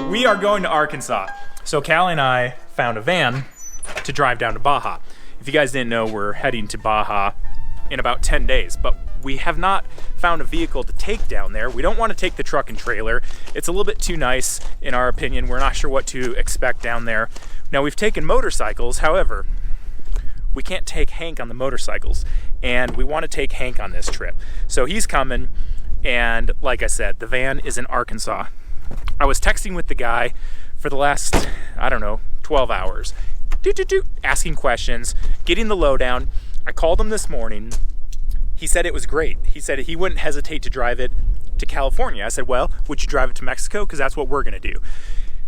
We are going to Arkansas. So Callie and I found a van to drive down to Baja. If you guys didn't know, we're heading to Baja in about 10 days, but we have not found a vehicle to take down there. We don't want to take the truck and trailer. It's a little bit too nice, in our opinion. We're not sure what to expect down there. Now, we've taken motorcycles, however, we can't take Hank on the motorcycles, and we want to take Hank on this trip. So he's coming, and like I said, the van is in Arkansas. I was texting with the guy for the last, I don't know, 12 hours, asking questions, getting the lowdown. I called him this morning. He said it was great. He said he wouldn't hesitate to drive it to California. I said, well, would you drive it to Mexico? Because that's what we're gonna do.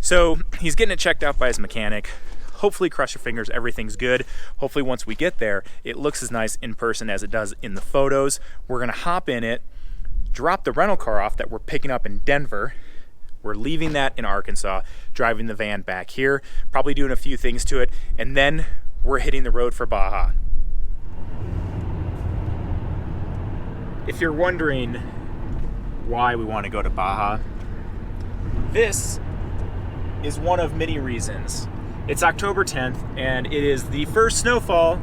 So he's getting it checked out by his mechanic. Hopefully, cross your fingers, everything's good. Hopefully once we get there, it looks as nice in person as it does in the photos. We're gonna hop in it, drop the rental car off that we're picking up in Denver. We're leaving that in Arkansas, driving the van back here, probably doing a few things to it, and then we're hitting the road for Baja. If you're wondering why we want to go to Baja, this is one of many reasons. It's October 10th, and it is the first snowfall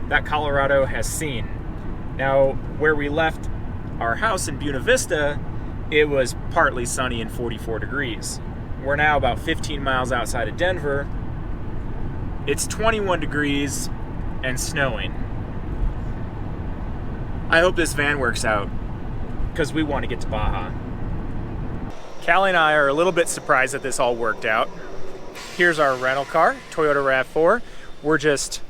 that Colorado has seen. Now, where we left our house in Buena Vista, it was partly sunny and 44 degrees. We're now about 15 miles outside of Denver. It's 21 degrees and snowing. I hope this van works out, because we want to get to Baja. Callie and I are a little bit surprised that this all worked out. Here's our rental car, Toyota RAV4. We're just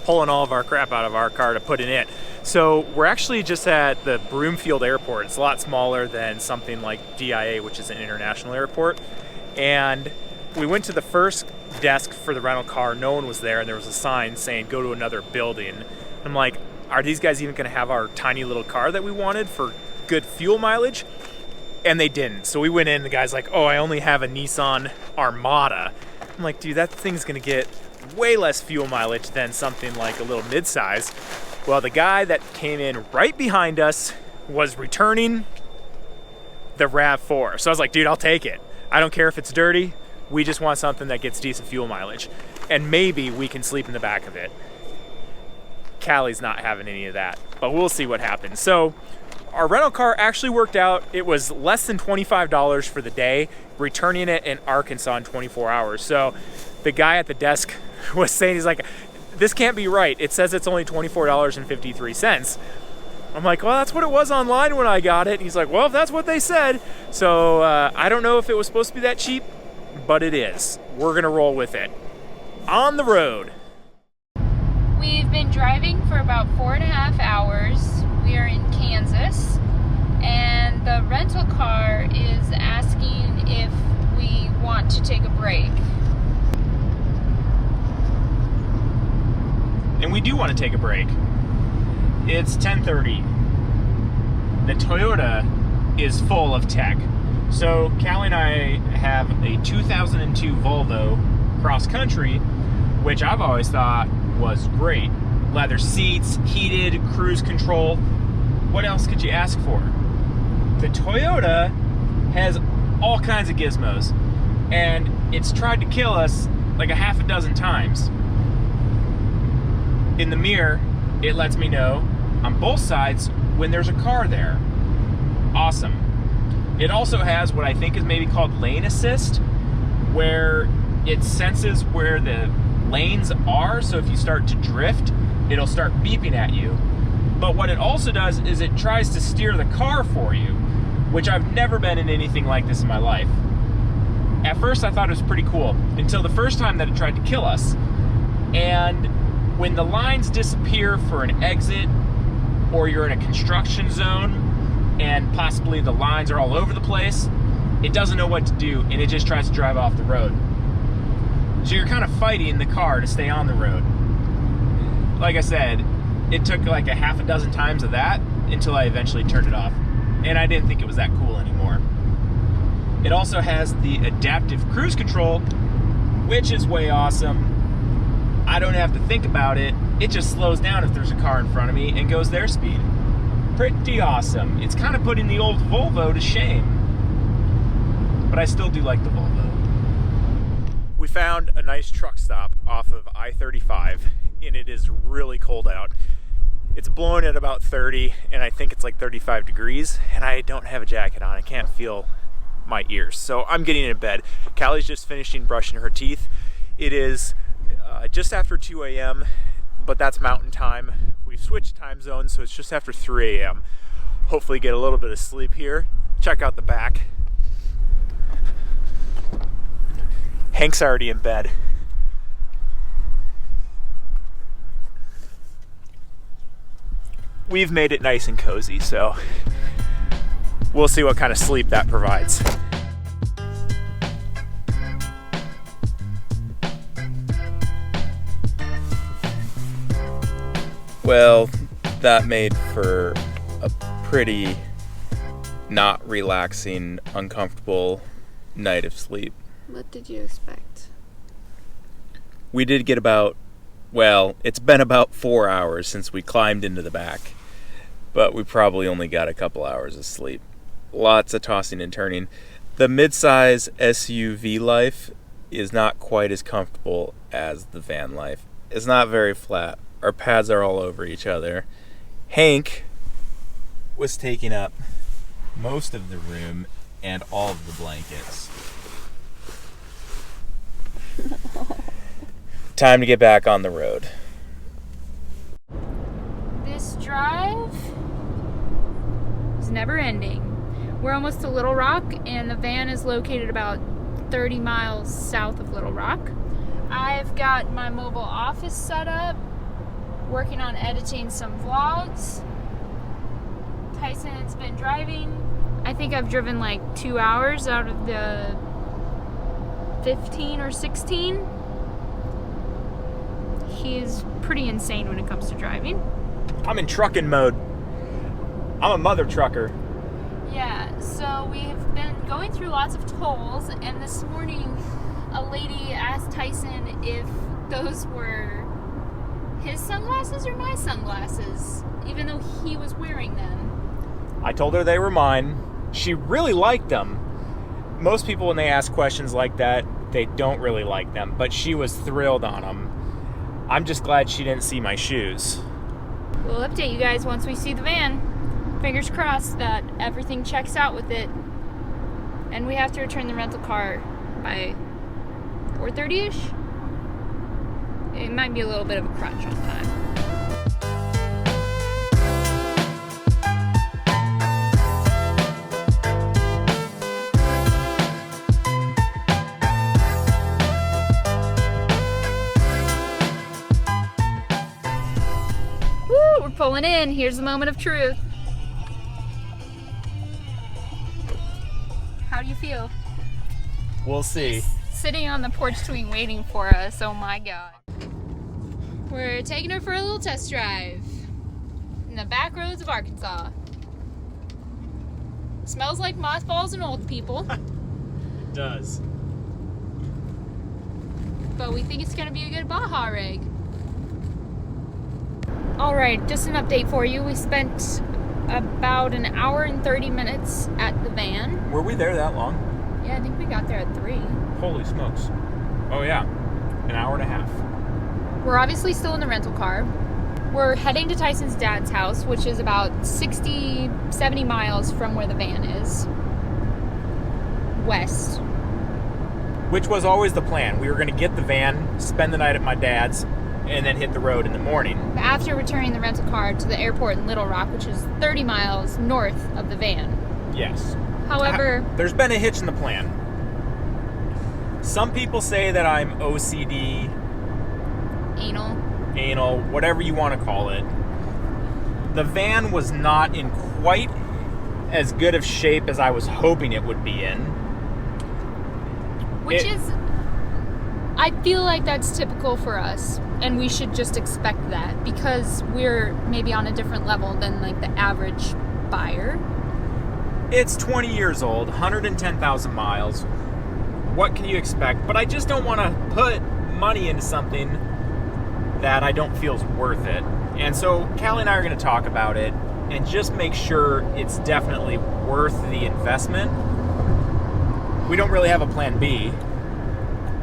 pulling all of our crap out of our car to put in it. So we're actually just at the Broomfield Airport. It's a lot smaller than something like DIA, which is an international airport. And we went to the first desk for the rental car. No one was there, and there was a sign saying, go to another building. I'm like, are these guys even gonna have our tiny little car that we wanted for good fuel mileage? And they didn't. So we went in, the guy's like, oh, I only have a Nissan Armada. I'm like, dude, that thing's gonna get way less fuel mileage than something like a little midsize. Well, the guy that came in right behind us was returning the RAV4. So I was like, dude, I'll take it. I don't care if it's dirty. We just want something that gets decent fuel mileage. And maybe we can sleep in the back of it. Callie's not having any of that, but we'll see what happens. So our rental car actually worked out. It was less than $25 for the day, returning it in Arkansas in 24 hours. So the guy at the desk was saying, he's like, this can't be right. It says it's only $24.53. I'm like, well, that's what it was online when I got it. And he's like, well, if that's what they said. So I don't know if it was supposed to be that cheap, but it is. We're gonna roll with it. On the road. We've been driving for about 4.5 hours. We are in Kansas, and the rental car is asking if we want to take a break. And we do want to take a break. It's 10:30. The Toyota is full of tech. So Callie and I have a 2002 Volvo cross country, which I've always thought was great. Leather seats, heated, cruise control. What else could you ask for? The Toyota has all kinds of gizmos, and it's tried to kill us like a half a dozen times. In the mirror, it lets me know on both sides when there's a car there. Awesome. It also has what I think is maybe called lane assist, where it senses where the lanes are, so if you start to drift, it'll start beeping at you. But what it also does is it tries to steer the car for you, which I've never been in anything like this in my life. At first I thought it was pretty cool, until the first time that it tried to kill us. And when the lines disappear for an exit, or you're in a construction zone, and possibly the lines are all over the place, it doesn't know what to do, and it just tries to drive off the road. So you're kind of fighting the car to stay on the road. Like I said, it took like a half a dozen times of that until I eventually turned it off. And I didn't think it was that cool anymore. It also has the adaptive cruise control, which is way awesome. I don't have to think about it. It just slows down if there's a car in front of me and goes their speed. Pretty awesome. It's kind of putting the old Volvo to shame. but I still do like the Volvo. We found a nice truck stop off of I-35, and it is really cold out. It's blowing at about 30, and I think it's like 35 degrees, and I don't have a jacket on. I can't feel my ears, so I'm getting in bed. Callie's just finishing brushing her teeth. It is just after 2 a.m., but that's mountain time. We've switched time zones, so it's just after 3 a.m. Hopefully get a little bit of sleep here. Check out the back. Hank's already in bed. We've made it nice and cozy, so we'll see what kind of sleep that provides. Well, that made for a pretty not relaxing, uncomfortable night of sleep. What did you expect? We did get it's been about 4 hours since we climbed into the back, but we probably only got a couple hours of sleep. Lots of tossing and turning. The midsize SUV life is not quite as comfortable as the van life. It's not very flat. Our pads are all over each other. Hank was taking up most of the room and all of the blankets. Time to get back on the road. This drive is never ending. We're almost to Little Rock, and the van is located about 30 miles south of Little Rock. I've got my mobile office set up, working on editing some vlogs. Tyson's been driving. I think I've driven like 2 hours out of the 15 or 16. He's pretty insane when it comes to driving. I'm in trucking mode. I'm a mother trucker. Yeah, so we've been going through lots of tolls, and this morning a lady asked Tyson if those were his sunglasses or my sunglasses, even though he was wearing them. I told her they were mine. She really liked them. Most people, when they ask questions like that, they don't really like them, but she was thrilled on them. I'm just glad she didn't see my shoes. We'll update you guys once we see the van. Fingers crossed that everything checks out with it. And we have to return the rental car by 4:30-ish. It might be a little bit of a crunch on time. Woo, we're pulling in. Here's the moment of truth. How do you feel? We'll see. Sitting on the porch swing waiting for us. Oh my god. We're taking her for a little test drive in the back roads of Arkansas. Smells like mothballs and old people. It does. But we think it's gonna be a good Baja rig. Alright, just an update for you. We spent about an hour and 30 minutes at the van. Were we there that long? Yeah, I think we got there at 3. Holy smokes. Oh yeah, an hour and a half. We're obviously still in the rental car. We're heading to Tyson's dad's house, which is about 60, 70 miles from where the van is. West. Which was always the plan. We were going to get the van, spend the night at my dad's, and then hit the road in the morning. After returning the rental car to the airport in Little Rock, which is 30 miles north of the van. Yes. However, there's been a hitch in the plan. Some people say that I'm OCD, anal, whatever you want to call it. The van was not in quite as good of shape as I was hoping it would be in. I feel like that's typical for us, and we should just expect that because we're maybe on a different level than like the average buyer. It's 20 years old, 110,000 miles. What can you expect? But I just don't want to put money into something that I don't feel is worth it. And so Callie and I are going to talk about it and just make sure it's definitely worth the investment. we don't really have a plan B.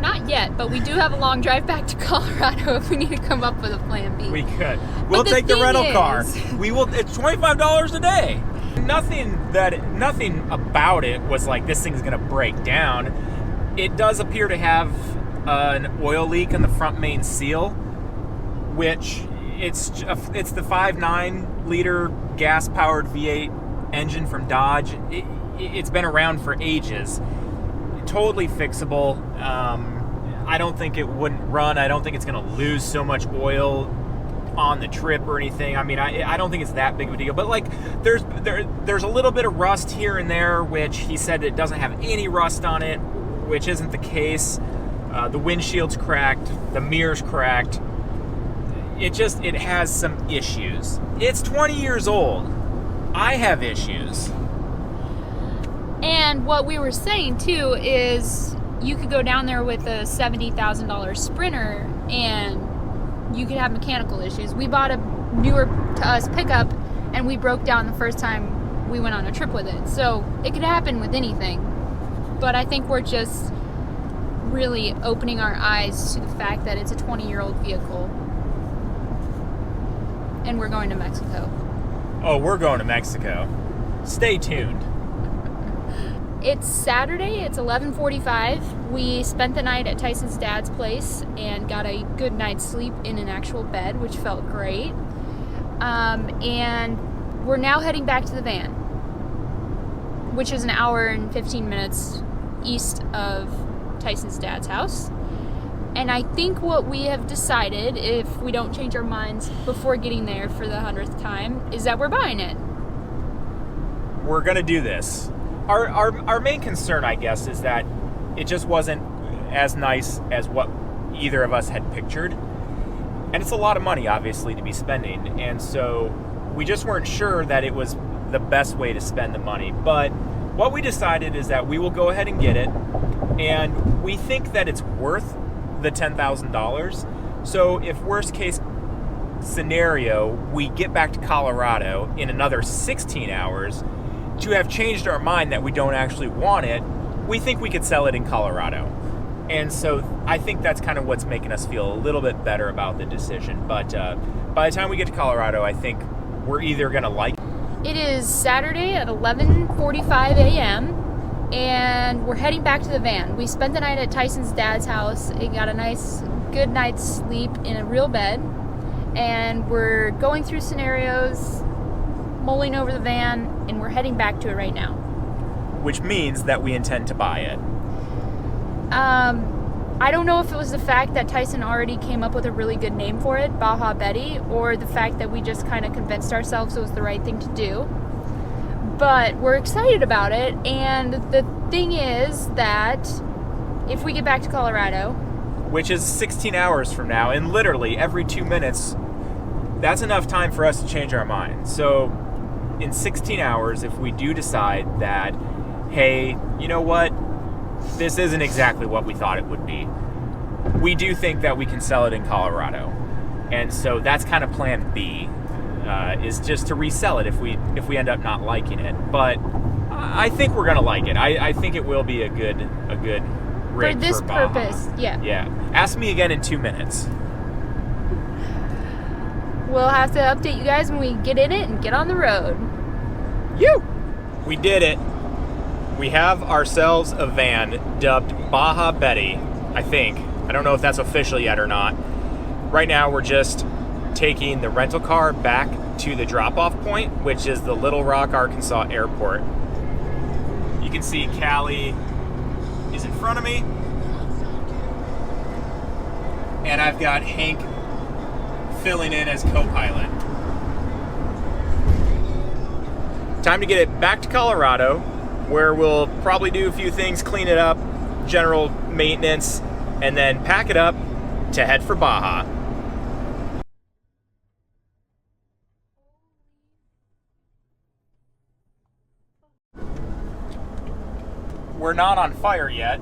Not yet, but we do have a long drive back to Colorado if we need to come up with a plan B. We could. We'll take the rental car. We will. It's $25 a day. Nothing about it was like this thing's gonna break down. It does appear to have an oil leak in the front main seal, which it's the 5.9 liter gas powered V8 engine from Dodge. It's been around for ages. Totally fixable. I don't think it wouldn't run. I don't think it's going to lose so much oil on the trip or anything. I mean, I don't think it's that big of a deal. But like, there's a little bit of rust here and there, which he said it doesn't have any rust on it, which isn't the case. The windshield's cracked. The mirror's cracked. It has some issues. It's 20 years old. I have issues. And what we were saying too is you could go down there with a $70,000 Sprinter and you could have mechanical issues. We bought a newer to us pickup and we broke down the first time we went on a trip with it. So it could happen with anything. But I think we're just really opening our eyes to the fact that it's a 20-year-old vehicle. And we're going to Mexico. Oh, we're going to Mexico. Stay tuned. It's Saturday, it's 11:45. We spent the night at Tyson's dad's place and got a good night's sleep in an actual bed, which felt great. And we're now heading back to the van, which is an hour and 15 minutes east of Tyson's dad's house. And I think what we have decided, if we don't change our minds before getting there for the 100th time, is that we're buying it. We're going to do this. Our main concern, I guess, is that it just wasn't as nice as what either of us had pictured. And it's a lot of money, obviously, to be spending. And so we just weren't sure that it was the best way to spend the money. But what we decided is that we will go ahead and get it. And we think that it's worth the $10,000. So if worst case scenario, we get back to Colorado in another 16 hours, to have changed our mind that we don't actually want it, we think we could sell it in Colorado. And so I think that's kind of what's making us feel a little bit better about the decision. But by the time we get to Colorado, I think we're either going to like it. It is Saturday at 11:45 a.m. and we're heading back to the van. We spent the night at Tyson's dad's house and got a nice, good night's sleep in a real bed. And we're going through scenarios, mulling over the van, and we're heading back to it right now. Which means that we intend to buy it. I don't know if it was the fact that Tyson already came up with a really good name for it, Baja Betty, or the fact that we just kind of convinced ourselves it was the right thing to do. But we're excited about it, and the thing is that if we get back to Colorado, which is 16 hours from now, and literally every 2 minutes, that's enough time for us to change our mind. So in 16 hours, if we do decide that, hey, you know what, this isn't exactly what we thought it would be, we do think that we can sell it in Colorado. And so that's kind of plan B, is just to resell it if we end up not liking it. But I think we're gonna like it. I think it will be a good rig for this Baja. purpose. Yeah. Ask me again in 2 minutes. We'll have to update you guys when we get in it and get on the road. We did it. We have ourselves a van dubbed Baja Betty, I think. I don't know if that's official yet or not. Right now we're just taking the rental car back to the drop-off point, which is the Little Rock, Arkansas airport. You can see Callie is in front of me. And I've got Hank filling in as co-pilot. Time to get it back to Colorado, where we'll probably do a few things, clean it up, general maintenance, and then pack it up to head for Baja. We're not on fire yet,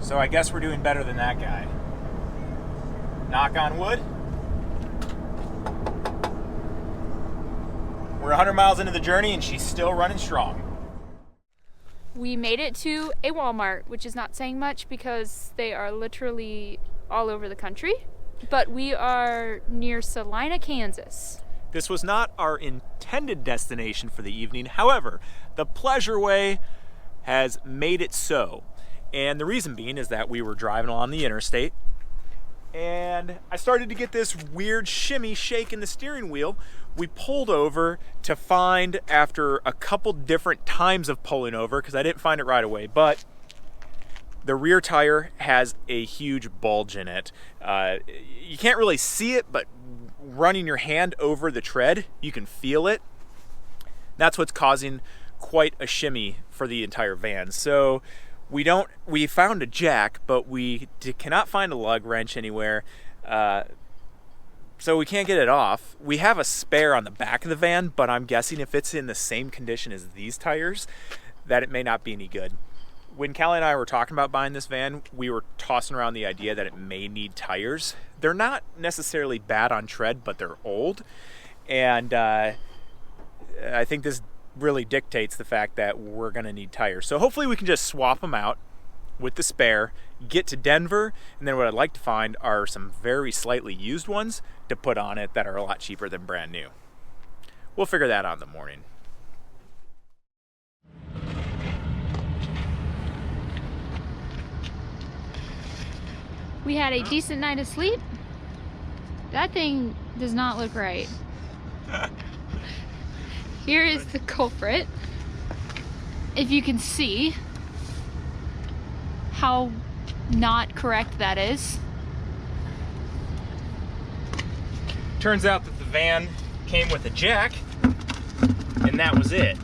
so I guess we're doing better than that guy. Knock on wood. We're 100 miles into the journey and she's still running strong. We made it to a Walmart, which is not saying much because they are literally all over the country. But we are near Salina, Kansas. This was not our intended destination for the evening. However, the Pleasure Way has made it so. And the reason being is that we were driving along the interstate and I started to get this weird shimmy shake in the steering wheel. We pulled over to find, after a couple different times of pulling over, because I didn't find it right away, but the rear tire has a huge bulge in it. You can't really see it, but running your hand over the tread, you can feel it. That's what's causing quite a shimmy for the entire van. So we found a jack, but we cannot find a lug wrench anywhere. So we can't get it off. We have a spare on the back of the van, but I'm guessing if it's in the same condition as these tires, that it may not be any good. When Callie and I were talking about buying this van, we were tossing around the idea that it may need tires. They're not necessarily bad on tread, but they're old. And I think this really dictates the fact that we're gonna need tires. So hopefully we can just swap them out with the spare, get to Denver, and then what I'd like to find are some very slightly used ones to put on it that are a lot cheaper than brand new. We'll figure that out in the morning. We had a decent night of sleep. That thing does not look right. Here is the culprit. If you can see how not correct that is. Turns out that the van came with a jack, and that was it.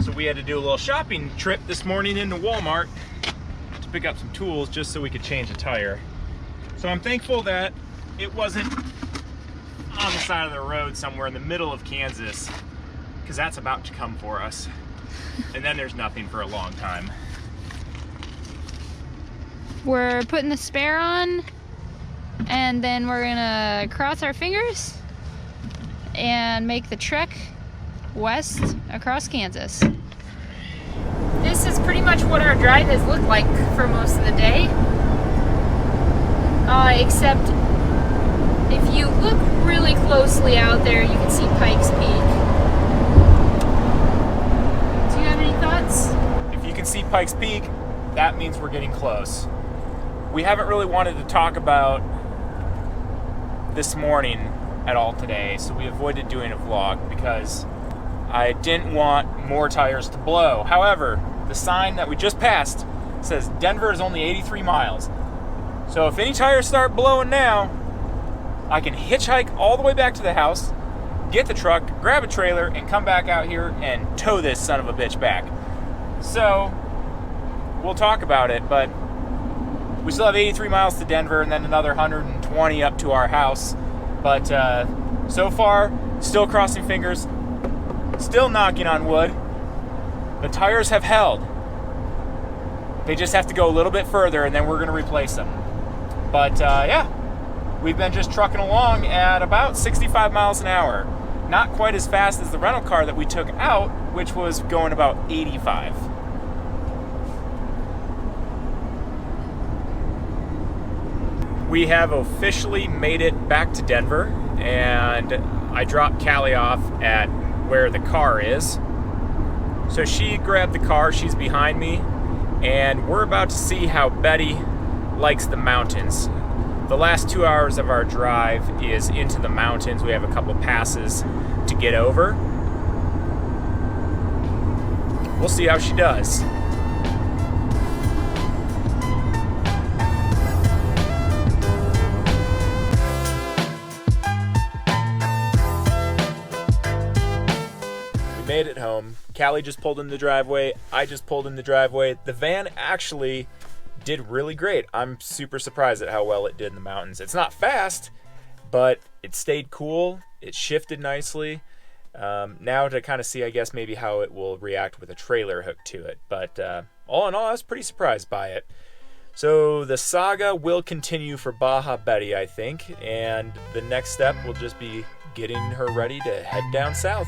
So we had to do a little shopping trip this morning into Walmart to pick up some tools just so we could change a tire. So I'm thankful that it wasn't on the side of the road somewhere in the middle of Kansas, because that's about to come for us. And then there's nothing for a long time. We're putting the spare on, and then we're gonna cross our fingers and make the trek west across Kansas. This is pretty much what our drive has looked like for most of the day. Except if you look really closely out there, you can see Pikes Peak. Do you have any thoughts? If you can see Pikes Peak, that means we're getting close. We haven't really wanted to talk about this morning at all today, so we avoided doing a vlog because I didn't want more tires to blow. However, the sign that we just passed says Denver is only 83 miles. So if any tires start blowing now, I can hitchhike all the way back to the house, get the truck, grab a trailer, and come back out here and tow this son of a bitch back. So we'll talk about it, but we still have 83 miles to Denver and then another 120 up to our house. But so far, still crossing fingers, still knocking on wood. The tires have held. They just have to go a little bit further and then we're gonna replace them. But yeah, we've been just trucking along at about 65 miles an hour. Not quite as fast as the rental car that we took out, which was going about 85. We have officially made it back to Denver, and I dropped Callie off at where the car is. So she grabbed the car, she's behind me, and we're about to see how Betty likes the mountains. The last 2 hours of our drive is into the mountains. We have a couple passes to get over. We'll see how she does. We made it home. Callie just pulled in the driveway. I just pulled in the driveway. The van actually did really great. I'm super surprised at how well it did in the mountains. It's not fast, but it stayed cool. It shifted nicely. Now to kind of see, I guess, maybe how it will react with a trailer hooked to it. But all in all, I was pretty surprised by it. So the saga will continue for Baja Betty, I think. And the next step will just be getting her ready to head down south.